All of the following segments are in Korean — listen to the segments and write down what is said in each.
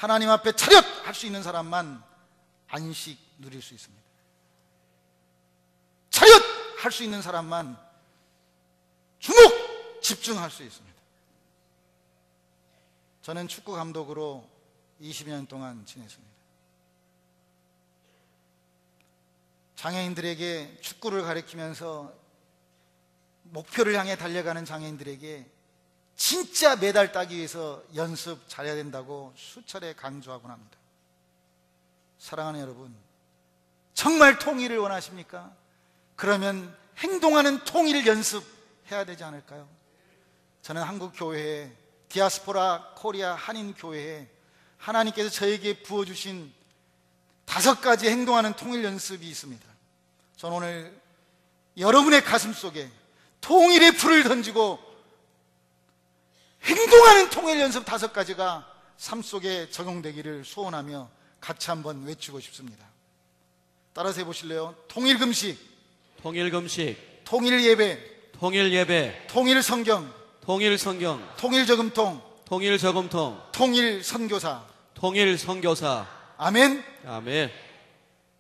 하나님 앞에 차렷! 할 수 있는 사람만 안식 누릴 수 있습니다. 차렷! 할 수 있는 사람만 주목! 집중할 수 있습니다. 저는 축구 감독으로 20년 동안 지냈습니다. 장애인들에게 축구를 가르치면서 목표를 향해 달려가는 장애인들에게 진짜 메달 따기 위해서 연습 잘해야 된다고 수차례 강조하곤 합니다. 사랑하는 여러분, 정말 통일을 원하십니까? 그러면 행동하는 통일 연습해야 되지 않을까요? 저는 한국 교회에, 디아스포라 코리아 한인 교회에 하나님께서 저에게 부어주신 5가지 행동하는 통일 연습이 있습니다. 저는 오늘 여러분의 가슴 속에 통일의 불을 던지고 행동하는 통일 연습 5가지가 삶 속에 적용되기를 소원하며 같이 한번 외치고 싶습니다. 따라서 해보실래요? 통일 금식, 통일 금식, 통일 예배, 통일 예배, 통일 성경, 통일 성경, 통일 저금통, 통일 저금통, 통일 선교사. 통일 선교사. 아멘. 아멘.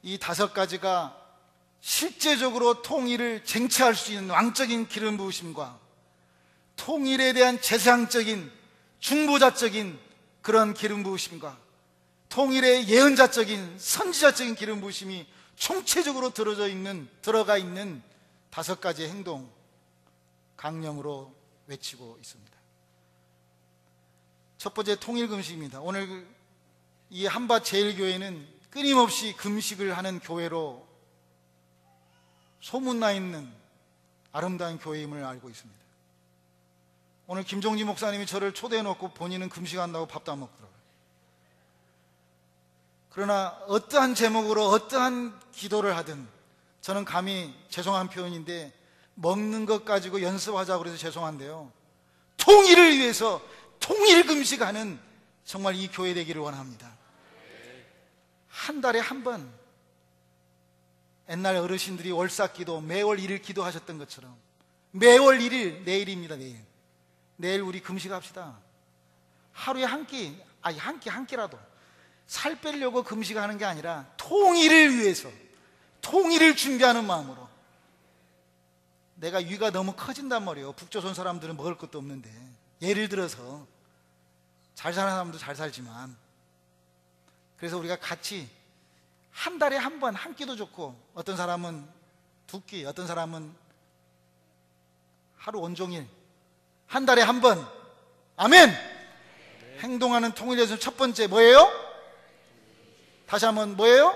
이 5가지가 실제적으로 통일을 쟁취할 수 있는 왕적인 기름 부으심과 통일에 대한 재상적인 중보자적인 그런 기름 부으심과 통일의 예언자적인 선지자적인 기름 부으심이 총체적으로 들어가 있는 5가지의 행동 강령으로 외치고 있습니다. 첫 번째 통일 금식입니다. 오늘 이 한밭 제일교회는 끊임없이 금식을 하는 교회로 소문나 있는 아름다운 교회임을 알고 있습니다. 오늘 김종지 목사님이 저를 초대해 놓고 본인은 금식한다고 밥도 안 먹더라고요. 그러나 어떠한 제목으로 어떠한 기도를 하든 저는 감히 죄송한 표현인데 먹는 것 가지고 연습하자고 그래서 죄송한데요, 통일을 위해서 통일 금식하는 정말 이 교회 되기를 원합니다. 한 달에 한 번, 옛날 어르신들이 월삭기도 매월 1일 기도하셨던 것처럼 매월 1일, 내일입니다. 내일 우리 금식합시다. 하루에 한 끼, 한 끼라도 살 빼려고 금식하는 게 아니라 통일을 위해서, 통일을 준비하는 마음으로. 내가 위가 너무 커진단 말이에요. 북조선 사람들은 먹을 것도 없는데. 예를 들어서 잘 사는 사람도 잘 살지만, 그래서 우리가 같이 한 달에 한 번, 한 끼도 좋고, 어떤 사람은 2끼, 어떤 사람은 하루 온종일, 한 달에 한 번. 아멘. 네. 행동하는 통일 연습 첫 번째 뭐예요? 다시 한번 뭐예요?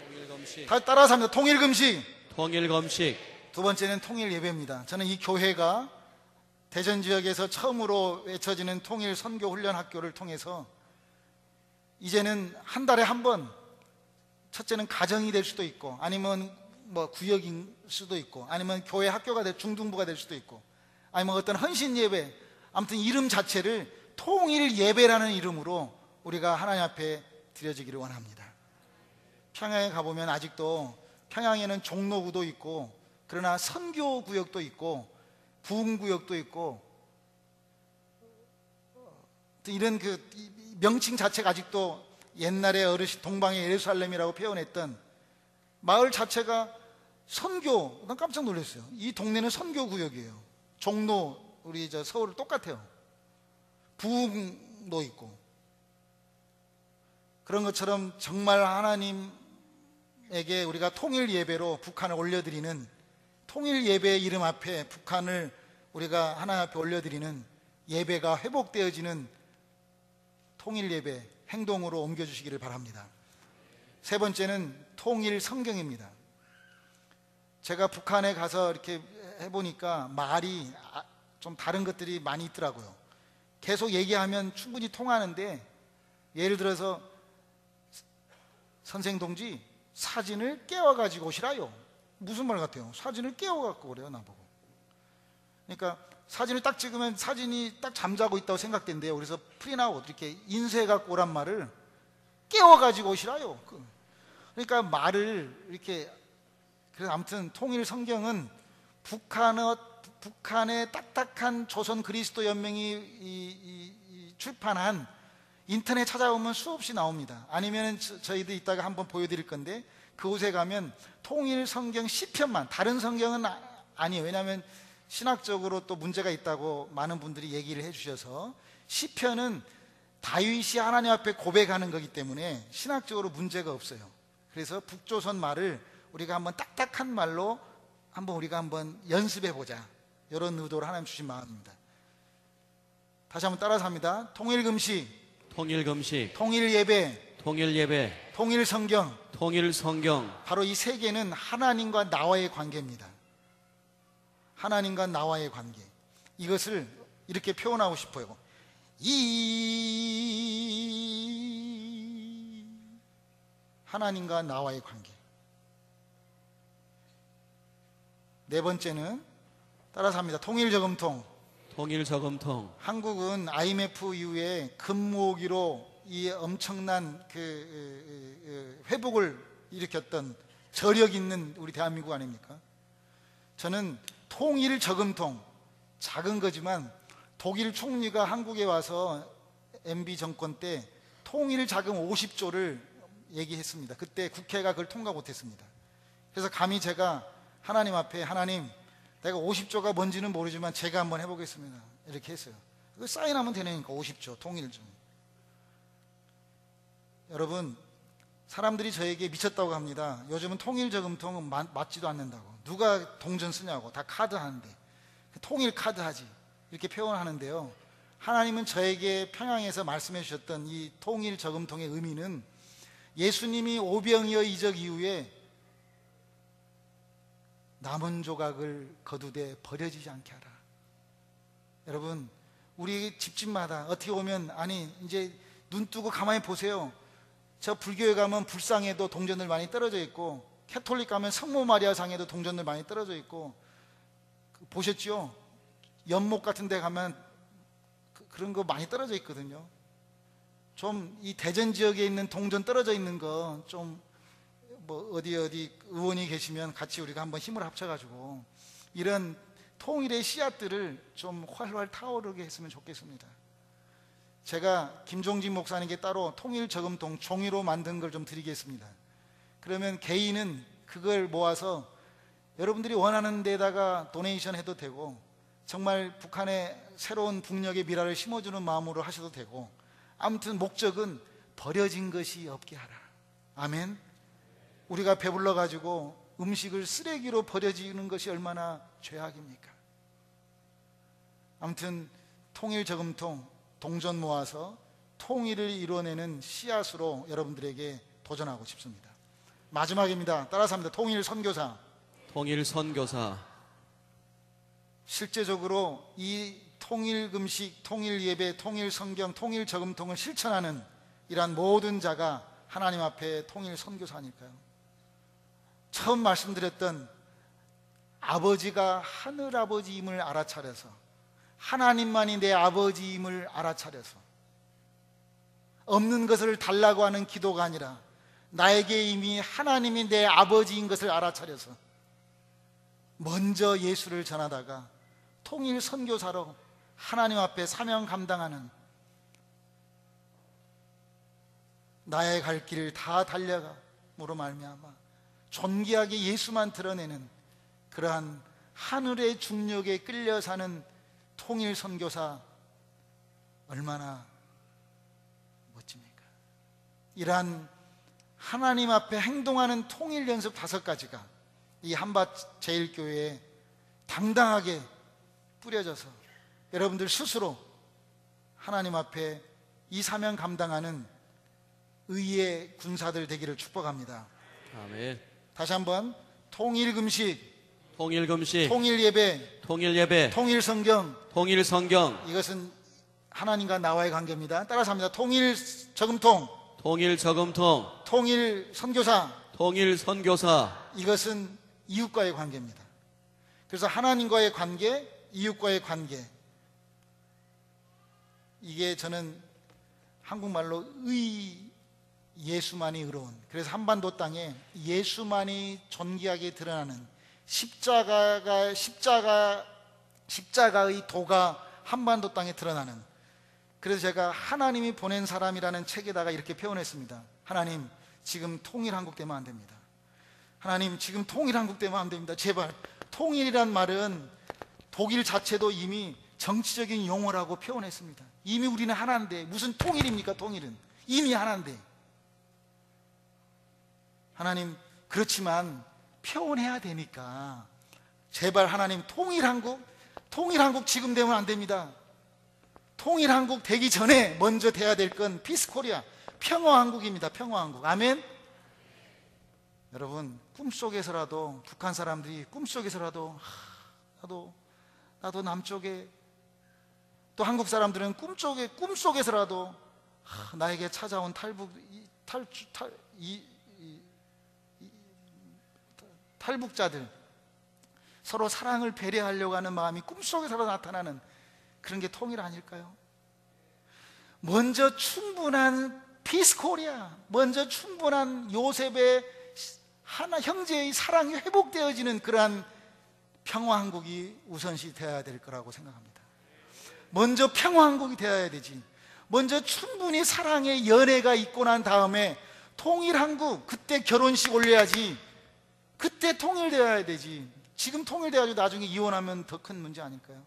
통일 금식. 따라서 합니다. 통일 금식. 통일 금식. 두 번째는 통일 예배입니다. 저는 이 교회가 대전 지역에서 처음으로 외쳐지는 통일 선교 훈련 학교를 통해서 이제는 한 달에 한 번, 첫째는 가정이 될 수도 있고, 아니면 뭐 구역일 수도 있고, 아니면 교회 학교가 중등부가 될 수도 있고, 아니면 어떤 헌신 예배, 아무튼 이름 자체를 통일 예배라는 이름으로 우리가 하나님 앞에 드려지기를 원합니다. 평양에 가보면 아직도 평양에는 종로구도 있고, 그러나 선교구역도 있고, 부흥구역도 있고, 이런 그 명칭 자체가 아직도 옛날에 어르신 동방의 예루살렘이라고 표현했던 마을 자체가 선교, 난 깜짝 놀랐어요. 이 동네는 선교구역이에요. 종로, 우리 서울 똑같아요. 부흥도 있고. 그런 것처럼 정말 하나님에게 우리가 통일 예배로 북한을 올려드리는, 통일 예배의 이름 앞에 북한을 우리가 하나님 앞에 올려드리는 예배가 회복되어지는 통일 예배 행동으로 옮겨주시기를 바랍니다. 세 번째는 통일 성경입니다. 제가 북한에 가서 이렇게 해보니까 말이 좀 다른 것들이 많이 있더라고요. 계속 얘기하면 충분히 통하는데, 예를 들어서 선생 동지 사진을 깨워가지고 오시라요. 무슨 말 같아요? 사진을 깨워갖고 그래요, 나보고. 그러니까 사진을 딱 찍으면 사진이 딱 잠자고 있다고 생각된대요. 그래서 프린아웃 이렇게 인쇄해갖고 오란 말을 깨워가지고 오시라요. 그러니까 말을 이렇게. 그래서 아무튼 통일 성경은 북한의 딱딱한 조선 그리스도 연맹이 출판한 인터넷 찾아보면 수없이 나옵니다. 아니면 저희도 이따가 한번 보여드릴 건데, 그곳에 가면 통일 성경 시편만, 다른 성경은 아니에요. 왜냐하면 신학적으로 또 문제가 있다고 많은 분들이 얘기를 해주셔서, 시편은 다윗이 하나님 앞에 고백하는 거기 때문에 신학적으로 문제가 없어요. 그래서 북조선 말을 우리가 한번 딱딱한 말로 우리가 한번 연습해 보자, 이런 의도로 하나님 주신 마음입니다. 다시 한번 따라서 합니다. 통일금식, 통일금식, 통일예배, 통일예배, 통일성경. 통일성경. 바로 이 세 개는 하나님과 나와의 관계입니다. 하나님과 나와의 관계. 이것을 이렇게 표현하고 싶어요. 이 하나님과 나와의 관계. 네 번째는 따라서 합니다. 통일저금통. 통일저금통. 한국은 IMF 이후에 금모으기로 이 엄청난 회복을 일으켰던 저력 있는 우리 대한민국 아닙니까? 저는 통일저금통, 작은 거지만 독일 총리가 한국에 와서 MB 정권 때 통일자금 50조를 얘기했습니다. 그때 국회가 그걸 통과 못했습니다. 그래서 감히 제가 하나님 앞에, 하나님, 내가 50조가 뭔지는 모르지만 제가 한번 해보겠습니다, 이렇게 했어요. 그거 사인하면 되니까 50조 통일좀. 여러분, 사람들이 저에게 미쳤다고 합니다. 요즘은 통일저금통은 맞지도 않는다고. 누가 동전 쓰냐고. 다 카드 하는데. 통일 카드 하지, 이렇게 표현하는데요. 하나님은 저에게 평양에서 말씀해 주셨던 이 통일저금통의 의미는, 예수님이 오병이어 이적 이후에 남은 조각을 거두되 버려지지 않게 하라. 여러분, 우리 집집마다 어떻게 보면, 아니 이제 눈 뜨고 가만히 보세요. 저 불교에 가면 불상에도 동전들 많이 떨어져 있고, 캐톨릭 가면 성모 마리아 상에도 동전들 많이 떨어져 있고, 보셨죠? 연못 같은 데 가면 그런 거 많이 떨어져 있거든요. 좀 이 대전 지역에 있는 동전 떨어져 있는 거 좀 어디 의원이 계시면 같이 우리가 한번 힘을 합쳐가지고 이런 통일의 씨앗들을 좀 활활 타오르게 했으면 좋겠습니다. 제가 김종진 목사님께 따로 통일저금통 종이로 만든 걸 좀 드리겠습니다. 그러면 개인은 그걸 모아서 여러분들이 원하는 데다가 도네이션 해도 되고, 정말 북한의 새로운 북녘의 미라를 심어주는 마음으로 하셔도 되고, 아무튼 목적은 버려진 것이 없게 하라. 아멘. 우리가 배불러 가지고 음식을 쓰레기로 버려지는 것이 얼마나 죄악입니까? 아무튼 통일저금통, 동전 모아서 통일을 이루어내는 씨앗으로 여러분들에게 도전하고 싶습니다. 마지막입니다. 따라서 합니다. 통일선교사. 통일선교사. 실제적으로 이 통일금식, 통일예배, 통일성경, 통일저금통을 실천하는 이러한 모든 자가 하나님 앞에 통일선교사 아닐까요? 처음 말씀드렸던 아버지가 하늘아버지임을 알아차려서, 하나님만이 내 아버지임을 알아차려서, 없는 것을 달라고 하는 기도가 아니라 나에게 이미 하나님이 내 아버지인 것을 알아차려서 먼저 예수를 전하다가 통일선교사로 하나님 앞에 사명 감당하는, 나의 갈 길을 다 달려감으로 말미암아 존귀하게 예수만 드러내는 그러한 하늘의 중력에 끌려 사는 통일선교사, 얼마나 멋집니까? 이러한 하나님 앞에 행동하는 통일 연습 5가지가 이 한밭제일교회에 당당하게 뿌려져서 여러분들 스스로 하나님 앞에 이 사명 감당하는 의의 군사들 되기를 축복합니다. 아멘. 다시 한번, 통일금식, 통일금식, 통일예배, 통일예배, 통일성경. 통일성경. 이것은 하나님과 나와의 관계입니다. 따라서 합니다. 통일저금통, 통일저금통, 통일선교사. 통일선교사. 이것은 이웃과의 관계입니다. 그래서 하나님과의 관계, 이웃과의 관계, 이게 저는 한국말로 예수만이 의로운, 그래서 한반도 땅에 예수만이 존귀하게 드러나는 십자가의 도가 한반도 땅에 드러나는 그래서 제가 하나님이 보낸 사람이라는 책에다가 이렇게 표현했습니다. 하나님, 지금 통일한국 되면 안 됩니다. 하나님, 지금 통일한국 되면 안 됩니다. 제발. 통일이란 말은 독일 자체도 이미 정치적인 용어라고 표현했습니다. 이미 우리는 하나인데 무슨 통일입니까? 통일은 이미 하나인데. 하나님, 그렇지만 표현해야 되니까 제발 하나님, 통일한국 지금 되면 안 됩니다. 통일한국 되기 전에 먼저 돼야 될 건 피스코리아, 평화한국입니다. 평화한국. 아멘. 여러분, 꿈속에서라도 북한 사람들이 꿈속에서라도 나도 남쪽에, 또 한국 사람들은 꿈속에서라도 나에게 찾아온 탈북자들, 서로 사랑을 배려하려고 하는 마음이 꿈속에서라도 나타나는 그런 게 통일 아닐까요? 먼저 충분한 피스코리아, 먼저 충분한 요셉의 하나 형제의 사랑이 회복되어지는 그러한 평화한국이 우선시 되어야 될 거라고 생각합니다. 먼저 평화한국이 되어야 되지. 먼저 충분히 사랑의 연애가 있고 난 다음에 통일한국, 그때 결혼식 올려야지. 그때 통일되어야 되지. 지금 통일돼가지고 나중에 이혼하면 더 큰 문제 아닐까요?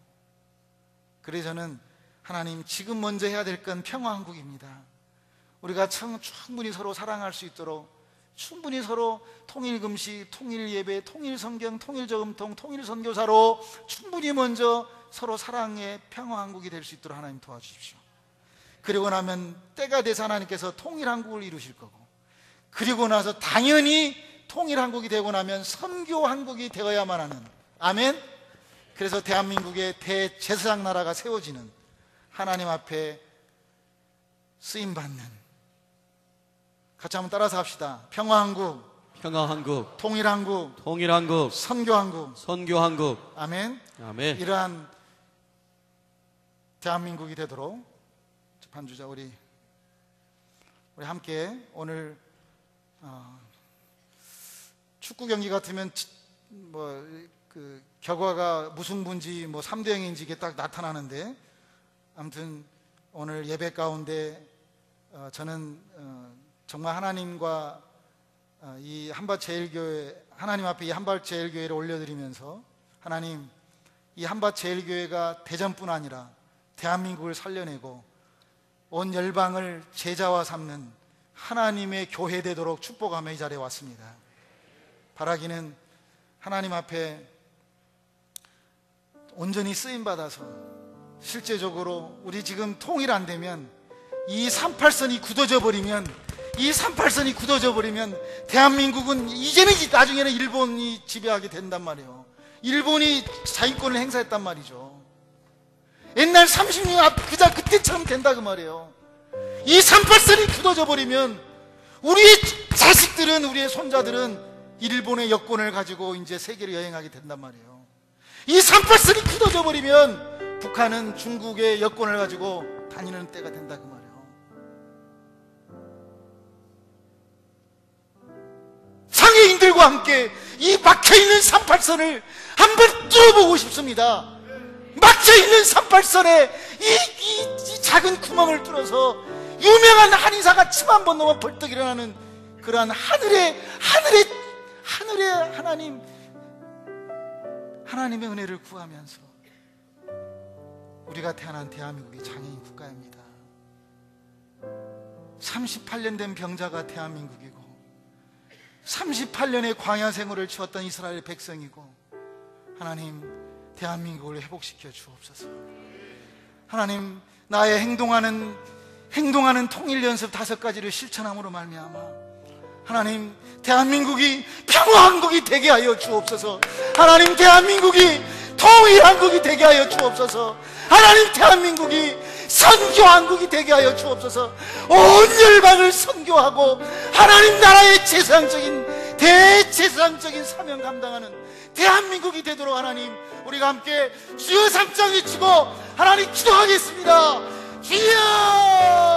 그래서 저는 하나님, 지금 먼저 해야 될 건 평화한국입니다. 우리가 충분히 서로 사랑할 수 있도록, 충분히 서로 통일금식, 통일예배, 통일성경, 통일저금통, 통일선교사로 충분히 먼저 서로 사랑의 평화한국이 될 수 있도록 하나님 도와주십시오. 그리고 나면 때가 돼서 하나님께서 통일한국을 이루실 거고, 그리고 나서 당연히 통일한국이 되고 나면 선교한국이 되어야만 하는, 아멘. 그래서 대한민국의 대제사장 나라가 세워지는, 하나님 앞에 쓰임받는, 같이 한번 따라서 합시다. 평화한국, 평화한국, 통일한국, 통일한국, 선교한국, 선교한국. 아멘. 아멘. 이러한 대한민국이 되도록 반주자 우리 함께 오늘 축구 경기 같으면 그 결과가 무승부인지 3대0인지 이게 딱 나타나는데, 아무튼 오늘 예배 가운데 저는 정말 하나님과 이 한밭제일교회, 하나님 앞에 이 한밭제일교회를 올려드리면서, 하나님, 이 한밭제일교회가 대전뿐 아니라 대한민국을 살려내고 온 열방을 제자와 삼는 하나님의 교회 되도록 축복하며 이 자리에 왔습니다. 바라기는 하나님 앞에 온전히 쓰임받아서 실제적으로 우리 지금 통일 안 되면, 이 38선이 굳어져 버리면 대한민국은 이제는, 나중에는 일본이 지배하게 된단 말이에요. 일본이 자유권을 행사했단 말이죠. 옛날 30년 앞 그때처럼 된다 그 말이에요. 이 38선이 굳어져 버리면 우리의 자식들은, 우리의 손자들은 일본의 여권을 가지고 이제 세계를 여행하게 된단 말이에요. 이 38선이 굳어져 버리면 북한은 중국의 여권을 가지고 다니는 때가 된다 그 말이에요. 장애인들과 함께 이 막혀있는 38선을 한번 뚫어보고 싶습니다. 막혀있는 38선에 이 작은 구멍을 뚫어서 유명한 한의사가 침 한 번 넣으면 벌떡 일어나는 그러한 하늘의 하나님의 은혜를 구하면서 우리가 태어난 대한민국이 장애인 국가입니다. 38년 된 병자가 대한민국이고 38년의 광야 생활을 치렀던 이스라엘 백성이고, 하나님, 대한민국을 회복시켜 주옵소서. 하나님, 나의 행동하는 통일 연습 5가지를 실천함으로 말미암아 하나님, 대한민국이 평화한국이 되게 하여 주옵소서. 하나님, 대한민국이 통일한국이 되게 하여 주옵소서. 하나님, 대한민국이 선교한국이 되게 하여 주옵소서. 온 열방을 선교하고 하나님 나라의 대제사장적인 사명 감당하는 대한민국이 되도록 하나님, 우리가 함께 주여 삼창 외치고 하나님 기도하겠습니다. 주여!